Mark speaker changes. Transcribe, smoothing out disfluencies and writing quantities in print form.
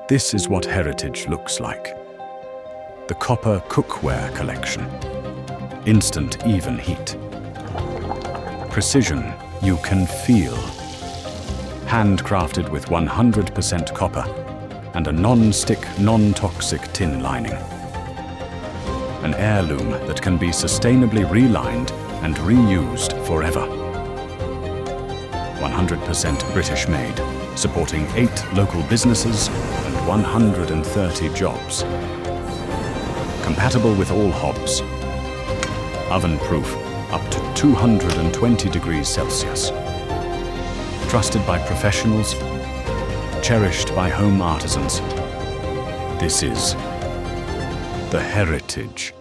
Speaker 1: This is what Heritage looks like. The copper cookware collection. Instant even heat. Precision you can feel. Handcrafted with 100% copper and a non-stick, non-toxic tin lining. An heirloom that can be sustainably relined and reused forever. 100% British made, supporting 8 local businesses and 130 jobs. Compatible with all hobs. Oven-proof up to 220 degrees Celsius. Trusted by professionals, cherished by home artisans. This is the Heritage.